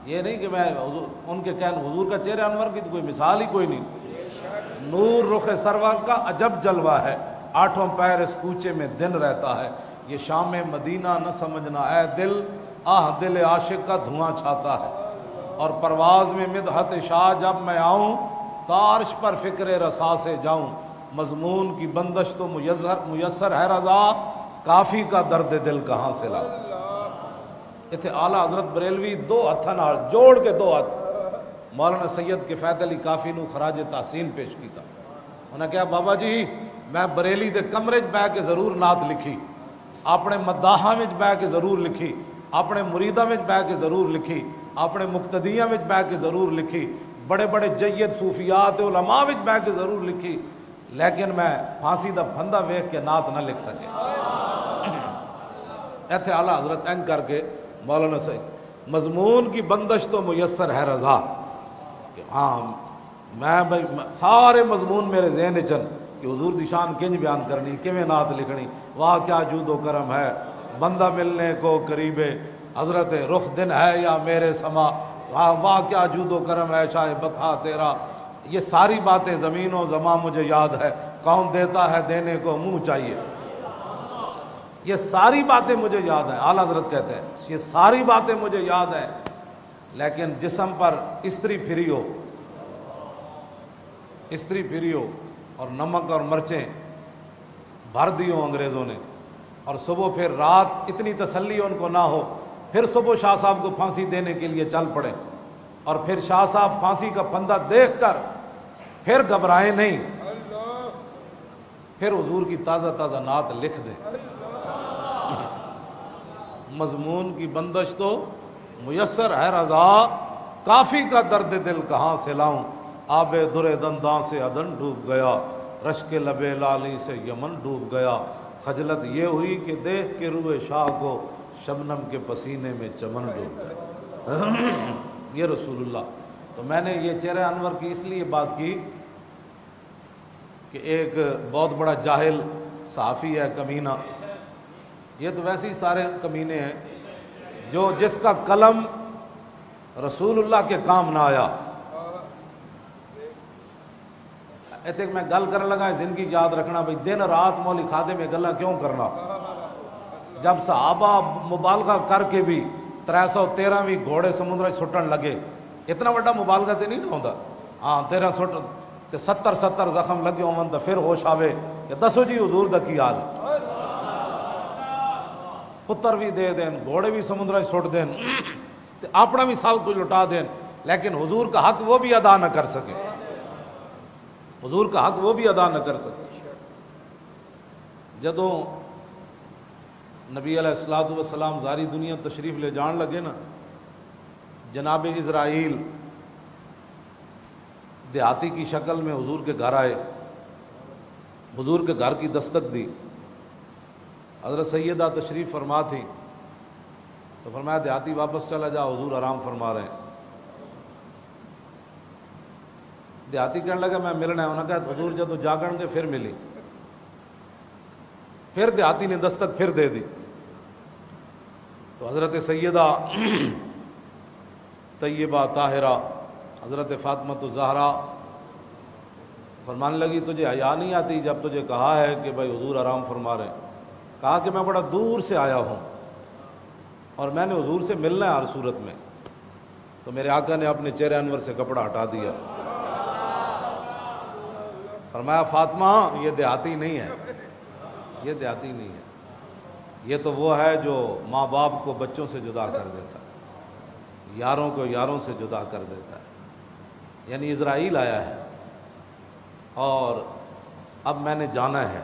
یہ نہیں کہ میں ان کے کہنے حضور کا چہرہ انور کی تو کوئی مثال ہی کوئی نہیں. نور رخ سرور کا عجب جلوہ ہے، آٹھوں پیر اس کوچے میں دن رہتا ہے. یہ شام مدینہ نہ سمجھنا اے دل، آہ دل عاشق کا دھواں چھاتا ہے. اور پرواز میں مدحت شاہ جب میں آؤں، تارش پر فکر رسا سے جاؤں. مضمون کی بندش تو میسر ہے رضا، کافی کا درد دل کہاں سے لاؤں. اتنے اعلیٰ حضرت بریلوی دو ہتھاں نال جوڑ کے دو ہاتھ مولانا سید کفایت علی کافی نو خراج تحسین پیش کیتا. انہوں نے کہا بابا جی میں بریلی دے کمرے بہ کے ضرور نعت لکھی، اپنے مداحاں وچ بہ کے ضرور لکھی، اپنے مریداں وچ بہ کے ضرور لکھی، اپنے مقتدیاں وچ بہ کے ضرور لکھی، بڑے بڑے جید صوفیات علماء وچ بہ کے ضرور لکھی، لیکن میں پھانسی دا پھندا ویکھ کے نعت نہ لکھ سکے. ایتھے اعلیٰ حضرت این کر کے مولانا سید مضمون کی بندش تو میسر ہے رضا کہ ہاں میں سارے مضمون میرے ذہن چن کہ حضور دی شان کنج بیان کرنی، کیویں نعت لکھنی. واہ کیا جود و کرم ہے بندہ ملنے کو قریب حضرت رخ دن ہے یا میرے سما. واہ کیا جود و کرم ہے شاہ بطحا تیرا. یہ ساری باتیں زمین و زمان مجھے یاد ہے، کون دیتا ہے دینے کو منہ چاہیے. یہ ساری باتیں مجھے یاد ہیں. اعلیٰ حضرت کہتے ہیں یہ ساری باتیں مجھے یاد ہیں، لیکن جسم پر استری پھری ہو، استری پھری ہو اور نمک اور مرچیں بھر دی ہوں انگریزوں نے، اور صبح پھر رات اتنی تسلی ان کو نہ ہو، پھر صبح شاہ صاحب کو پھانسی دینے کے لیے چل پڑے، اور پھر شاہ صاحب پھانسی کا پھندا دیکھ کر پھر گھبرائیں نہیں، پھر حضور کی تازہ تازہ نعت لکھ دیں. مضمون کی بندش تو میسر ہے رضا، کافی کا درد دل کہاں سے لاؤں. آب در دنداں سے عدن ڈوب گیا، رشک لب لالی سے یمن ڈوب گیا. خجلت یہ ہوئی کہ دیکھ کے روئے شاہ کو، شبنم کے پسینے میں چمن ڈوب گیا. یہ رسول اللہ. تو میں نے یہ چہرہ انور کی اس لیے بات کی کہ ایک بہت بڑا جاہل صحافی ہے کمینہ، یہ تو ویسے ہی سارے کمینے ہیں، جو جس کا قلم رسول اللہ کے کام نہ آیا. ایتے میں گل کرنے لگا زندگی یاد رکھنا بھئی دن رات مولی کھادے میں گلہ کیوں کرنا. جب صحابہ مبالغہ کر کے بھی 313 گھوڑے سمندر سٹن لگے، اتنا بڑا مبالغہ تے نہیں ہوتا. ہاں 13 سٹ تے 70 زخم لگے ہوں تو پھر ہوش آوے کہ دسو جی حضور دا کی حال. پتر بھی دے دین، گھوڑے بھی سمندر سٹ دین، اپنا بھی سب کچھ لٹا دین، لیکن حضور کا حق وہ بھی ادا نہ کر سکے. حضور کا حق وہ بھی ادا نہ کر سکے. جدوں نبی علیہ الصلوۃ والسلام زاری دنیا تشریف لے جان لگے نا، جناب اسرائیل دیہاتی کی شکل میں حضور کے گھر آئے، حضور کے گھر کی دستک دی. حضرت سیدہ تشریف فرما تھی تو فرمایا دیہاتی واپس چلا جا، حضور آرام فرما رہے ہیں. دیہاتی کہنے لگا میں ملنا ہے. انہوں نے کہا حضور جدو جاگن گے پھر ملی. پھر دیہاتی نے دستک پھر دے دی تو حضرت سیدہ طیبہ طاہرہ حضرت فاطمہ الزہرا فرمانے لگی تجھے حیا نہیں آتی جب تجھے کہا ہے کہ بھائی حضور آرام فرما رہے ہیں. کہا کہ میں بڑا دور سے آیا ہوں اور میں نے حضور سے ملنا ہے ہر صورت میں. تو میرے آقا نے اپنے چہرے انور سے کپڑا ہٹا دیا. فرمایا فاطمہ یہ دیہاتی نہیں ہے، یہ دیہاتی نہیں ہے، یہ تو وہ ہے جو ماں باپ کو بچوں سے جدا کر دیتا ہے، یاروں کو یاروں سے جدا کر دیتا ہے. یعنی اسرائیل آیا ہے اور اب میں نے جانا ہے.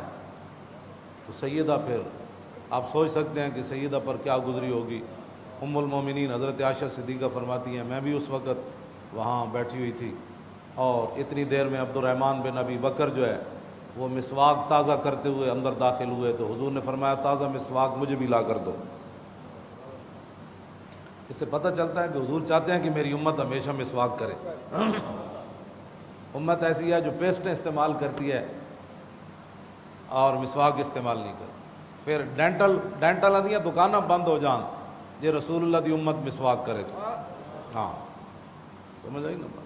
تو سیدہ پھر آپ سوچ سکتے ہیں کہ سیدہ پر کیا گزری ہوگی. ام المومنین حضرت عائشہ صدیقہ فرماتی ہیں میں بھی اس وقت وہاں بیٹھی ہوئی تھی اور اتنی دیر میں عبد الرحمن بن ابی بکر جو ہے وہ مسواک تازہ کرتے ہوئے اندر داخل ہوئے تو حضور نے فرمایا تازہ مسواک مجھے بھی لا کر دو. اس سے پتہ چلتا ہے کہ حضور چاہتے ہیں کہ میری امت ہمیشہ مسواک کرے. امت ایسی ہے جو پیسٹیں استعمال کرتی ہے اور مسواک استعمال نہیں کرتی. پھر ڈینٹل دیا دکانیں بند ہو جان جی رسول اللہ دی امت مسواک کرے تو ہاں سمجھ آئی نا بات.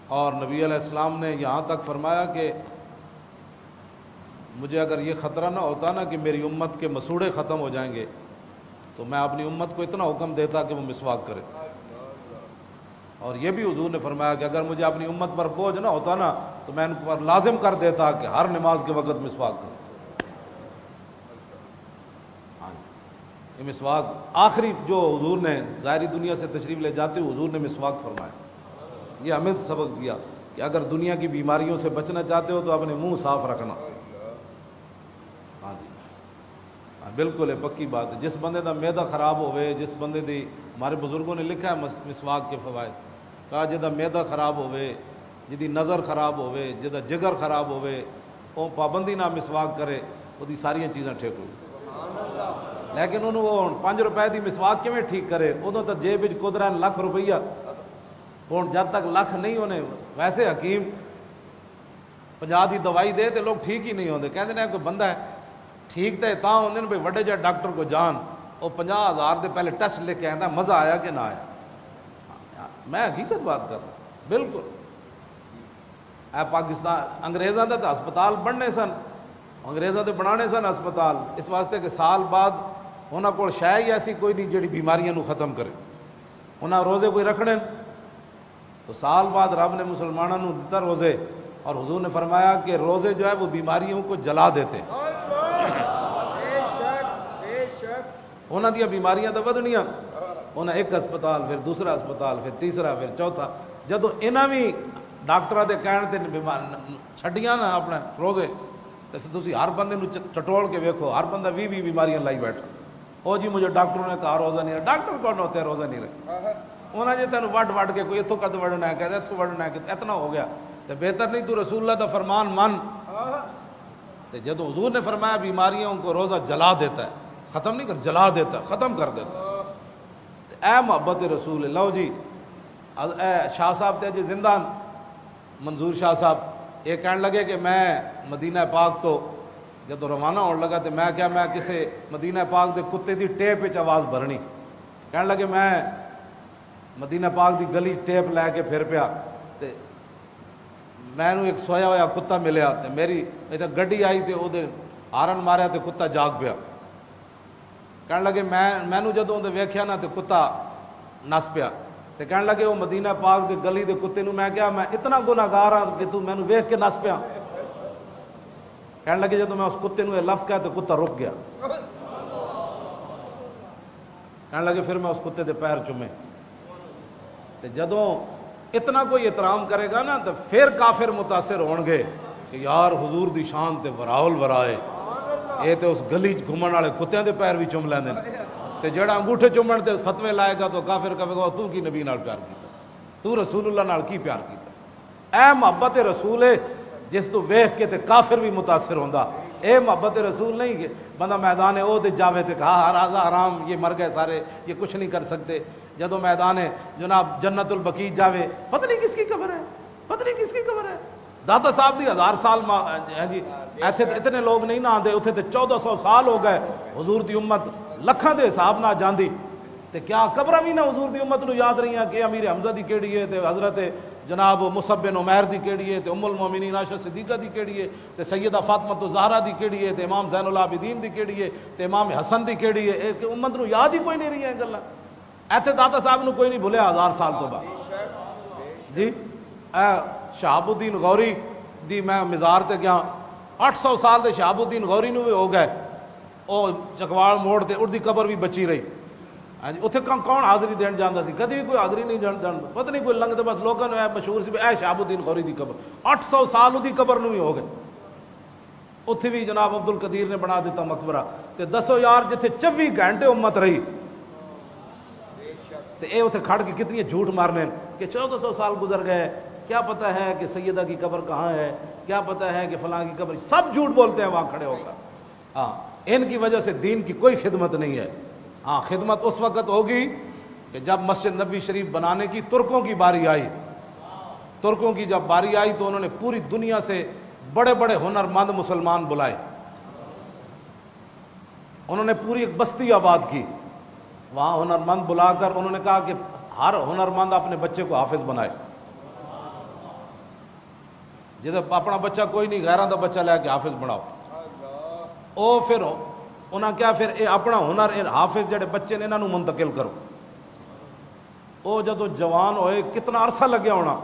اور نبی علیہ السلام نے یہاں تک فرمایا کہ مجھے اگر یہ خطرہ نہ ہوتا نا کہ میری امت کے مسوڑے ختم ہو جائیں گے تو میں اپنی امت کو اتنا حکم دیتا کہ وہ مسواک کرے. اور یہ بھی حضور نے فرمایا کہ اگر مجھے اپنی امت پر بوجھ نہ ہوتا نا تو میں ان پر لازم کر دیتا کہ ہر نماز کے وقت مسواک کرے. یہ مسواک آخری جو حضور نے ظاہری دنیا سے تشریف لے جاتے ہوئے حضور نے مسواک فرمایا. یہ ہمیں سبق دیا کہ اگر دنیا کی بیماریوں سے بچنا چاہتے ہو تو اپنے منہ صاف رکھنا. ہاں جی ہاں بالکل ہے، پکی بات ہے. جس بندے دا میدا خراب ہوئے، جس بندے دی، ہمارے بزرگوں نے لکھا ہے مسواک کے فوائد، کہا جدا میدا خراب ہوئے، جدی نظر خراب ہوئے، جدا جگر خراب ہوئے، وہ پابندی نہ مسواک کرے، وہ دی ساری چیزاں ٹھیک ہوئی. لیکن انہوں وہ 5 روپے دی مسواک کیویں ٹھیک کرے؟ ادوں تو جیب وچ قدرہ لکھ روپیہ. ہوں جب تک لکھ نہیں ہونے، ویسے حکیم 50 دی دوائی دے تو لوگ ٹھیک ہی نہیں ہوتے. کہتے ہیں کوئی بندہ ہے ٹھیک تو تاں ہوندے نے بھائی وڈے جا ڈاکٹر کو جان، وہ 50,000 دے پہلے ٹیسٹ لے کے آتا مزہ آیا کہ نہ آیا. میں حقیقت بات کر رہا ہوں بالکل. اے پاکستان انگریزاں دے تو ہسپتال بننے سن، انگریزاں دے بنانے سن ہسپتال اس واسطے کہ سال بعد انہاں کول شے ہی ایسی کوئی نہیں جڑی بیماریاں نو ختم کرے. انہاں روزے کوئی رکھنے تو سال بعد رب نے مسلمانوں نو دیتا روزے، اور حضور نے فرمایا کہ روزے جو ہے وہ بیماریوں کو جلا دیتے. انہاں دیا بیماریاں تو ودنیاں، انہاں ایک ہسپتال پھر دوسرا ہسپتال پھر تیسرا پھر چوتھا. جدو انہاں بھی ڈاکٹراں دے کہن تے چھڈیاں نا اپنے روزے تو پھر تسی ہر بندے نو چٹوڑ کے ویکھو، ہر بندہ 20 بیماریاں لائی بیٹھا. او جی مجھے ڈاکٹروں نے کہا روزہ نہیں رکھا. ڈاکٹر کون ہوتے ہیں روزہ نہیں رکھا؟ انہاں جی تینوں وڈ کے کوئی اتوں کد وڑنا ہے، کہتے اتوں وڑنا ہے، کہ اتنا ہو گیا تو بہتر نہیں تو رسول اللہ دا فرمان من. تو جدو حضور نے فرمایا بیماریوں کو روزہ جلا دیتا ہے، ختم نہیں کر، جلا دیتا ہے، ختم کر دیتا ہے. اے محبت رسول اللہ جی. اے شاہ صاحب تے جی زندہ منظور شاہ صاحب یہ کہنے لگے کہ میں مدینہ پاک تو جدو روانہ ہونے لگا تو میں کیا میں کسی مدینہ پاک دے کتے دی ٹیپ وچ آواز بھرنی. کہنے لگے میں مدینہ پاک دی گلی ٹیپ لے کے پھر پیا تے میں نو ایک سویا ہوا کتا ملیا تے میری گڈی آئی تے او دے ہارن ماریا تے کتا جاگ پیا. کہنے لگے میں نو جدوں دے ویکھیا نا تے کتا نس پیا. تے کہنے لگے وہ مدینہ پاک دے گلی دے کتے نو میں کہا میں اتنا گناہگار ہاں کہ تو میں نو ویکھ کے نس پیا. کہنے لگے جدوں میں اس کتے نو یہ لفظ کہا تے کتا رک گیا. کہنے لگے پھر میں اس کتے دے پیر چومے. تے جدوں اتنا کوئی احترام کرے گا نا تو پھر کافر متاثر ہون گے کہ یار حضور دی شان تے وراول ورائے یہ تے اس گلی گھومن والے کتےاں دے پیر بھی چوم لیندے نے. تے جڑا انگوٹھے چومن تے فتوے لائے گا تو کافر کہے گا تو کی نبی نال پیار کیتا، تو رسول اللہ نال کی پیار کیتا. اے محبت رسول ہے جس تو ویکھ کے تے کافر بھی متاثر ہوندا. اے محبت رسول نہیں کہ بندہ میدان او تے جاوے تے کہا راضا حرام یہ مر گئے سارے، یہ کچھ نہیں کر سکتے. جدو میدان جناب جنت البقیع جاوے پتہ نہیں کس کی قبر ہے، پتہ نہیں کس کی قبر ہے. داتا صاحب دی 1000 سال جی ایتھے اتنے لوگ نہیں نہ آندے، اتھے تے 1400 سال ہو گئے. حضور دی امت لکھاں دے حساب نہ جاندی تے کیا قبراں بھی نہ حضور دی امت نو یاد رہی ہیں کہ امیر حمزہ دی کیڑی ہے تے حضرت جناب مصعب بن عمیر دی کیڑی ہے تے ام المومنین عائشہ صدیقہ دی کیڑی ہے تے سیدہ فاطمہ الزہرا دی کیڑی ہے تے امام زین العابدین دی کیڑی ہے تے امام حسن دی کیڑی ہے. امت نو یاد ہی کوئی نہیں رہی ہیں گلاں. ایتھے داتا صاحب نو کوئی نہیں بھولیا 1000 سال تو بعد. جی شہاب الدین غوری دی میں مزار تے گیا 800 سال دے شہاب الدین غوری نو بھی ہو گئے. او چکوال موڑ تے اڑ دی قبر بھی بچی رہی. ہاں جی اتنے کون حاضری دین جاندا سی؟ کدی بھی کوئی حاضری نہیں جاندا. پتہ نہیں کوئی لنگ تے بس لوگوں نے مشہور سی اے شہاب الدین غوری دی قبر 800 سال دی قبر نو بھی ہو گئے. اتھے بھی جناب عبد القدیر نے بنا دیتا مقبرہ. تے دسو یار جتھے 24 گھنٹے امت رہی تے اے اتھے کھڑ کے کتنی جھوٹ مارنے کہ 1400 سال گزر گئے، کیا پتہ ہے کہ سیدہ کی قبر کہاں ہے، کیا پتہ ہے کہ فلاں کی قبر. سب جھوٹ بولتے ہیں وہاں کھڑے ہو کر. ہاں ان کی وجہ سے دین کی کوئی خدمت نہیں ہے. ہاں خدمت اس وقت ہوگی کہ جب مسجد نبوی شریف بنانے کی ترکوں کی باری آئی. ترکوں کی جب باری آئی تو انہوں نے پوری دنیا سے بڑے بڑے ہنر مند مسلمان بلائے. انہوں نے پوری ایک بستی آباد کی. وہاں ہنرمند بلا کر انہوں نے کہا کہ ہر ہنرمند اپنے بچے کو حافظ بنائے. جب اپنا بچہ کوئی نہیں غیراں دا بچہ لے کے حافظ بناؤ. او پھر انہاں کیا پھر اے اپنا ہنر اے حافظ جڑے بچے نے انہاں نوں منتقل کرو. او جدو جوان ہوئے کتنا عرصہ لگیا ہونا,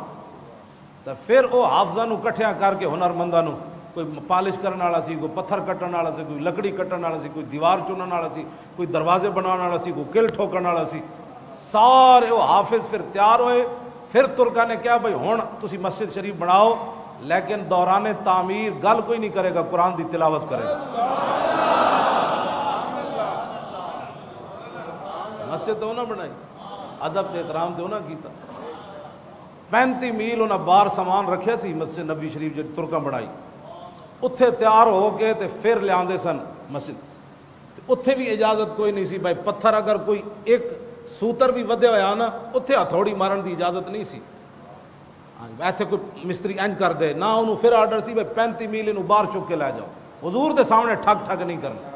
تو پھر او حافظاں نوں کٹھیاں کر کے ہنرمنداں نوں, کوئی پالش کرنے والا سی, کوئی پتھر کٹن والا سی, کوئی لکڑی کٹن والا سی, کوئی دیوار چنن والا سی, کوئی دروازے بنانے والا سی, کوئی کل ٹھوکن والا سی, سارے وہ حافظ پھر تیار ہوئے. پھر ترکا نے کیا بھائی ہن تسی مسجد شریف بناؤ, لیکن دوران تعمیر گل کوئی نہیں کرے گا, قرآن دی تلاوت کرے گا. مسجد تو نہ بنائی, ادب تے احترام تے انہاں کیتا. 35 میل انہاں باہر سامان رکھیا سی مسجد نبی شریف جڑی ترکاں بنائی, اتھے تیار ہو کے تے پھر لے آندے سن مسجد. اتھے بھی اجازت کوئی نہیں سی بھائی, پتھر اگر کوئی ایک سوتر بھی ودے ہویا نا اتھے ہتھوڑی مارن دی اجازت نہیں سی. ایتھے کوئی مستری انج کر دے نہ, انہوں پھر آرڈر سی بھائی 35 میل انہوں باہر چک کے لے جاؤ, حضور دے سامنے ٹھگ ٹھگ نہیں کرنا.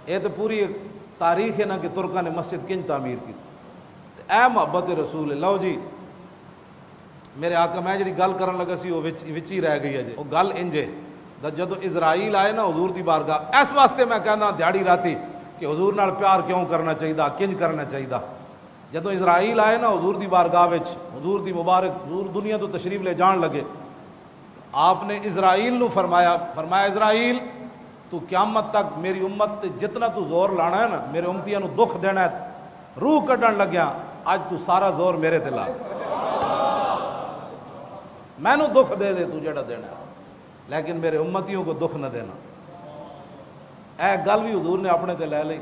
یہ تو پوری ایک تاریخ ہے نا کہ ترکاں نے مسجد کنج تعمیر کی. اے محبت رسول. لو جی میرے آقا, میں جڑی گل کرن لگا سی وہ وچ ہی رہ گئی ہے جی. وہ گل انجے جدو اسرائیل آئے نا حضور دی بارگاہ, اس واسطے میں کہنا دیہڑی راتی کہ حضور نال پیار کیوں کرنا چاہیے, کنج کرنا چاہیے. جدو اسرائیل آئے نا حضور دی بارگاہ وچ, حضور دی مبارک حضور دنیا تو تشریف لے جان لگے, آپ نے اسرائیل نو فرمایا اسرائیل تو قیامت تک میری امت جتنا تو زور لانا ہے نا, میرے امتیاں نو دکھ دینا ہے, روح کڈن لگیا, اج تو سارا زور میرے تے لا, میں نو دکھ دے دے تو جڑا دینا ہے, لیکن میرے امتیوں کو دکھ نہ دینا. اے گل بھی حضور نے اپنے تے لے لی.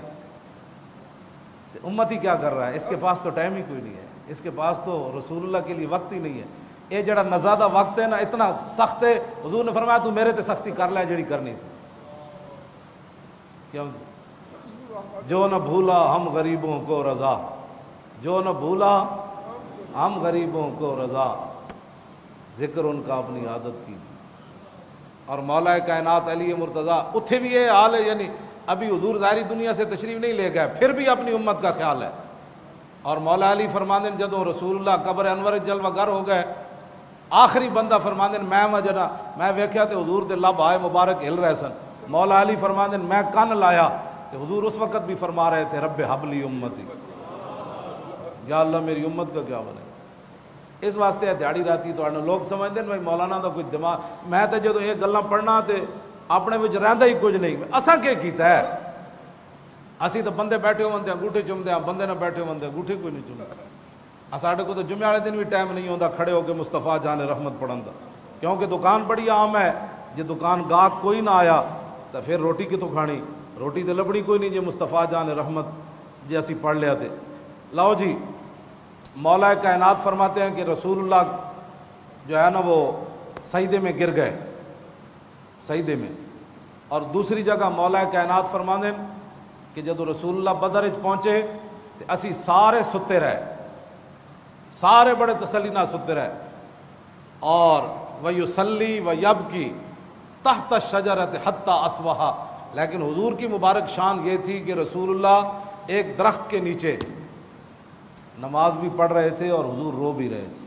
امتی کیا کر رہا ہے, اس کے پاس تو ٹائم ہی کوئی نہیں ہے, اس کے پاس تو رسول اللہ کے لیے وقت ہی نہیں ہے. یہ جڑا نزادہ وقت ہے نا اتنا سخت ہے, حضور نے فرمایا تو میرے تے سختی کر لے جڑی کرنی تھی. کیوں جو نہ بھولا ہم غریبوں کو رضا, جو نہ بھولا ہم غریبوں کو رضا, ذکر ان کا اپنی عادت کیجیے. اور مولا کائنات علی مرتضیٰ اتھے بھی یہ حال ہے, یعنی ابھی حضور ظاہری دنیا سے تشریف نہیں لے گئے, پھر بھی اپنی امت کا خیال ہے. اور مولا علی فرماندن جدو رسول اللہ قبر انور جلوہ گر ہو گئے, آخری بندہ فرماندن میں وجنا میں ویکھیا تے حضور دے لب آئے مبارک ہل رہے سن. مولا علی فرماندن میں کن لایا تے حضور اس وقت بھی فرما رہے تھے رب حبلی امتی, یا اللہ میری امت کا کیا بنے. اس واسطے دیہڑی راتی تو لوگ سمجھتے ہیں بھائی مولانا دا کوئی دماغ, میں تے جدو یہ گلاں پڑھنا تے اپنے وچ رہندا ہی کچھ نہیں. اساں کیا کیتا ہے, اسی تو بندے بیٹھے ہوندے انگوٹھے چومدے ہیں, بندے نہ بیٹھے ہوندے انگوٹھے کوئی نہیں چومدے. ساڈے کو تو جمعے والے دن بھی ٹائم نہیں ہوندا کھڑے ہو کے مصطفیٰ جان رحمت پڑھن دا, کیونکہ دکان بڑی عام ہے. جے دکان گاہک کوئی نہ آیا تو پھر روٹی کتوں کھانی, روٹی تے لبڑی کوئی نہیں جے مصطفیٰ جان رحمت جے اسی پڑھ لیا تے. لاؤ جی مولا کائنات فرماتے ہیں کہ رسول اللہ جو ہے نا وہ سجدے میں گر گئے, سجدے میں. اور دوسری جگہ مولا کائنات فرماتے ہیں کہ جب رسول اللہ بدر وچ پہنچے تو اسی سارے ستے رہے, سارے بڑے تسلی نہ ستے رہے. اور وَيُصَلِّي وَيَبْكِي تحت الشجرۃ حتی اصبح, لیکن حضور کی مبارک شان یہ تھی کہ رسول اللہ ایک درخت کے نیچے نماز بھی پڑھ رہے تھے اور حضور رو بھی رہے تھے.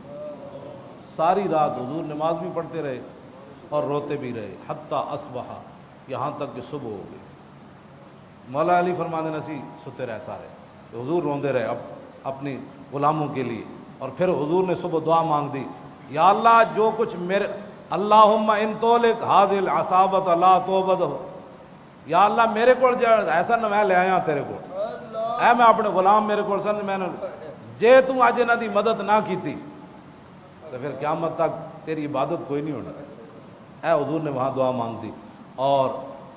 ساری رات حضور نماز بھی پڑھتے رہے اور روتے بھی رہے, حتی اصبح, یہاں تک کہ صبح ہو گئی. مولا علی فرمانے نسی ستے رہے سارے, حضور روندے رہے اپنی غلاموں کے لیے. اور پھر حضور نے صبح دعا مانگ دی, یا اللہ جو کچھ میرے اللہم ان تولک حاضل عصابت لا توبد ہو, یا اللہ میرے کو ایسا نہ میں لے آیا تیرے کو, اے میں اپنے غلام میرے کو سن میں نے جے تو آج انہاں دی مدد نہ کیتی تو پھر قیامت تک تیری عبادت کوئی نہیں ہونا. اے حضور نے وہاں دعا مانگ دی. اور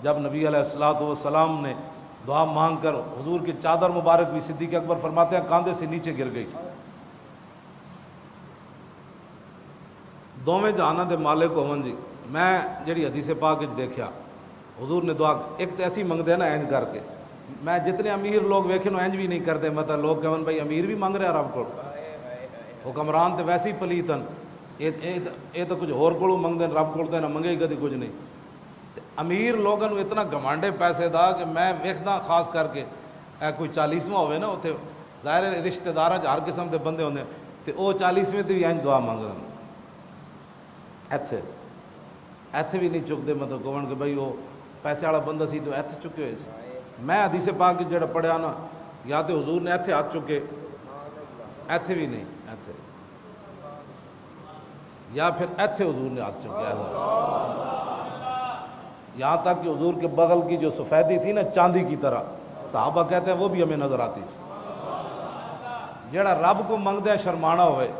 جب نبی علیہ الصلوۃ والسلام نے دعا مانگ کر حضور کی چادر مبارک بھی صدیق اکبر فرماتے ہیں کاندھے سے نیچے گر گئی. دوویں جہاناں دے مالک ہون جی, میں جڑی حدیث پاک وچ دیکھیا حضور نے دعا ایک تو ایسی منگتے ہیں نا اینج کر کے, میں جتنے امیر لوگ ویکھے نو اینج بھی نہیں کرتے, مطلب لوگ کہن بھائی امیر بھی منگ رہا رب کو, حکمران تے ویسے ہی پلیتن, یہ تو کچھ ہور کولوں منگتے ہیں, رب کول تے نہ منگے ہی کدی کچھ نہیں. امیر لوگوں اتنا گمانڈے پیسے دا کہ میں ویکھدا خاص کر کے کوئی 40واں ہوئے نا اتنے ظاہر ہے رشتہ دار ہر قسم کے بندے ہوندے تے او 40ویں تے بھی انج دعا منگ رہے ایتھے بھی نہیں چکتے مطلب کہن کہ بھائی وہ پیسے والا بندہ سی تو ایتھے چکے ہوئے سی. میں حدیث پاک جڑا پڑھیا نا یا تو حضور نے ایتھے ہاتھ چکے ایتھے بھی نہیں ایتھے یا پھر ایتھے حضور نے ہاتھ چکے یہاں تک کہ حضور کے بغل کی جو سفیدی تھی نا چاندی کی طرح صحابہ کہتے ہیں وہ بھی ہمیں نظر آتی تھی. جڑا رب کو منگدے شرمانا ہوئے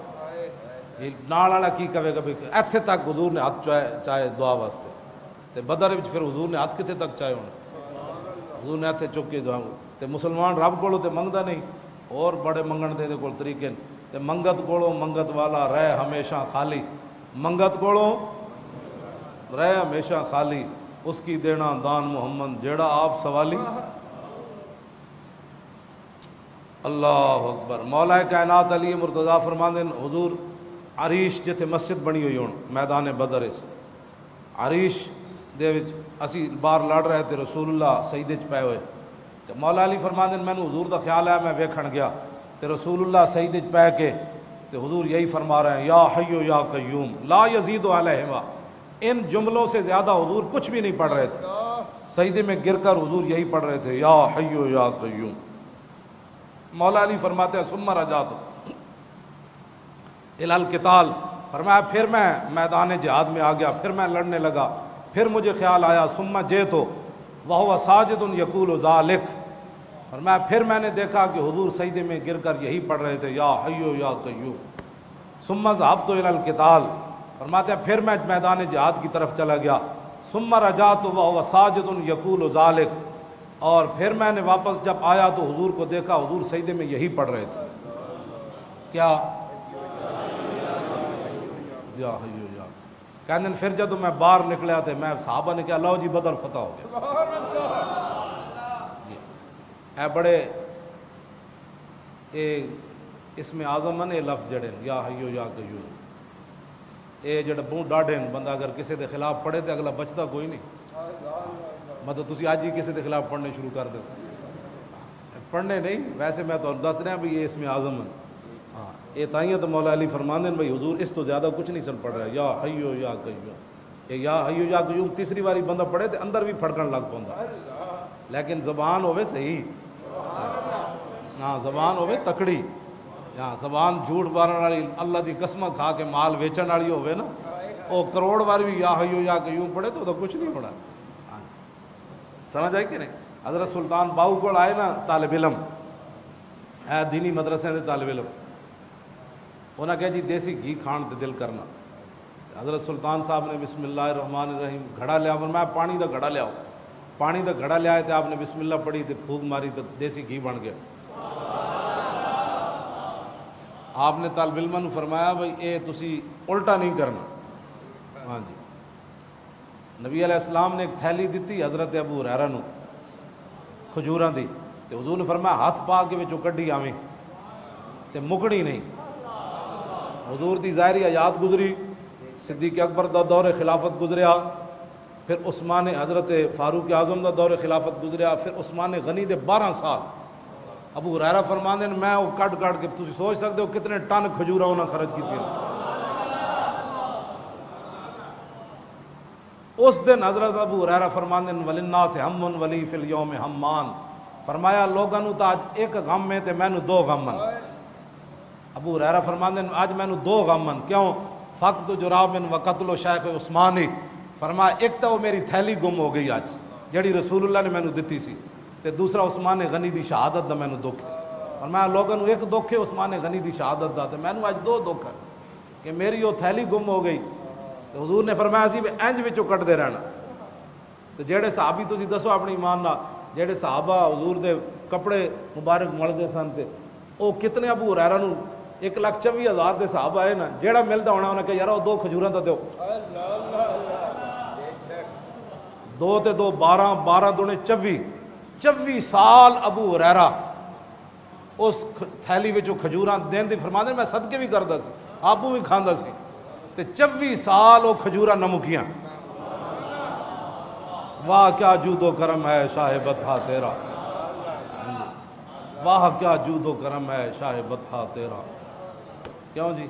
نال والا کی کہے گا ایتھے تک حضور نے ہاتھ چاہے دعا واسطے تے بدر وچ پھر حضور نے ہاتھ کتے تک چاہے ہونے حضور نے ایتھے چک کے دعا تے مسلمان رب کولوں تے منگدا نہیں اور بڑے منگن دے کول طریقے تے منگت کولوں منگت والا رہے ہمیشہ خالی منگت کولوں رہے ہمیشہ خالی اس کی دینا دان محمد جیڑا آپ سوالی. اللہ اکبر. مولا کائنات علی مرتضیٰ فرماندے حضور عریش جتھے مسجد بنی ہوئی ہون میدان بدر عریش دے وچ اسی بار لڑ رہے تھے رسول اللہ سجدے چ پے ہوئے تے مولا علی فرماندے مینوں حضور دا خیال آیا میں ویکھن گیا تے رسول اللہ سجدے چ پے کے تے حضور یہی فرما رہے ہیں یا حی یا قیوم لا یزید علیہما. ان جملوں سے زیادہ حضور کچھ بھی نہیں پڑھ رہے تھے سجدے میں گر کر حضور یہی پڑھ رہے تھے یا حی یا قیوم. مولا علی فرماتے ہیں ثم رجعت الی القتال فرمایا پھر میں میدان جہاد میں آ گیا پھر میں لڑنے لگا پھر مجھے خیال آیا ثم جئت وہو ساجد یقول ذلک فرمایا پھر میں نے دیکھا کہ حضور سجدے میں گر کر یہی پڑھ رہے تھے یا حی یا قیوم. ثم ذهبت الی القتال فرماتے ہیں پھر میں میدان جہاد کی طرف چلا گیا ثم رجعت وهو ساجد یقول ذلک اور پھر میں نے واپس جب آیا تو حضور کو دیکھا حضور سجدے میں یہی پڑھ رہے تھے کیا یا حی یا کہنے پھر جب میں باہر نکلیا تھے میں صحابہ نے کہا لو جی بدر فتح ہو اے بڑے اس میں اعظم نے لفظ جڑے یا حی یا قیوم اے جڑا بہت ڈاڈے بندہ اگر کسی دے خلاف پڑھے تو اگلا بچتا کوئی نہیں مطلب تسی آج ہی کسی کے خلاف پڑھنے شروع کر دو پڑھنے نہیں ویسے میں تو دس رہا بھی یہ اس میں اعظم ہے ہاں یہ تائیں تو مولا علی فرماندے بھائی حضور اس تو زیادہ کچھ نہیں سن پڑھ رہا یا حی یا قیوم یا حی یا قیوم تیسری باری بندہ پڑھے تو اندر بھی پھڑکن لگ پوندا لیکن زبان ہوے صحیح ہاں زبان ہوے تکڑی ہاں زبان جھوٹ مارن والی اللہ دی قسم کھا کے مال ویچن والی ہوے نا وہ کروڑ بار بھی یا حی یا قیوم پڑھے تو کچھ نہیں پڑھا. سمجھ آئی کہ نہیں. حضرت سلطان باہو کو آئے نا طالب علم ہے دینی مدرسے دے طالب علم انہاں کہا جی دیسی گھی کھان تے دل کرنا. حضرت سلطان صاحب نے بسم اللہ الرحمن الرحیم گھڑا لیا فرمایا پانی دا گھڑا لیاؤ پانی دا گھڑا لیا تے آپ نے بسم اللہ پڑھی تے پھونک ماری تے دیسی گھی بن گیا. آپ نے طالب علم نے فرمایا بھائی اے تسی الٹا نہیں کرنا. ہاں جی نبی علیہ السلام نے ایک تھیلی دیتی حضرت ابو ہریرہ نو کھجوراں دی تے حضور نے فرمایا ہاتھ پا کے وچوں کڈی آویں تے مکڑی نہیں. حضور دی ظاہری حیات گزری صدیق اکبر دا دور خلافت گزریا پھر عثمان حضرت فاروق اعظم دا دور خلافت گزریا پھر عثمان غنی دے 12 سال. ابو ہریرہ فرماندے ہیں میں وہ کٹ کٹ کے تسی سوچ سکتے ہو کتنے ٹن کھجوراں انہاں خرچ کیتی. اس دن حضرت ابو ہریرہ فرماندے ہیں وللناس ہم ولی فی الیوم ہمان فرمایا لوگاں نو تا ایک غم ہے تے مینوں 2 غم ہیں. ابو ہریرہ فرماندے ہیں آج مینوں 2 غم ہیں کیوں فقد جراب و قتل شیخ عثمانی فرمایا ایک تو وہ میری تھیلی گم ہو گئی آج جڑی رسول اللہ نے مینوں دتی سی تے دوسرا عثمان غنی دی شہادت دا مینوں دکھ ہے. فرمایا لوگاں نو ایک دکھ ہے عثمان غنی دی شہادت دا تے مینوں آج 2 دکھ ہے کہ میری وہ تھیلی گم ہو گئی. تو حضور نے فرمایا سی انج وچوں کٹ دے رہنا. تو جڑے صحابی تسی دسو اپنی ایمان نال جڑے صحابہ حضور دے کپڑے مبارک ملدے سن تے او کتنے ابو ہریرہ نو 1,24,000 دے صحابہ آئے نا جیڑا ملدا ہونا انہاں کہ یار وہ 2 کھجوراں تے دیو 2 تے 2 12 12 دونے 24 سال ابو ہریرہ اس تھیلی وچوں کھجوراں دین دی فرماندے میں صدقے بھی کردا سی آپو بھی کھاندا سی تے 24 سال وہ کھجوراں نہ مکیاں. واہ کیا جود و کرم ہے شاہ بطحہ تیرا، واہ کیا جود و کرم ہے شاہ بطحہ تیرا. کیوں جی؟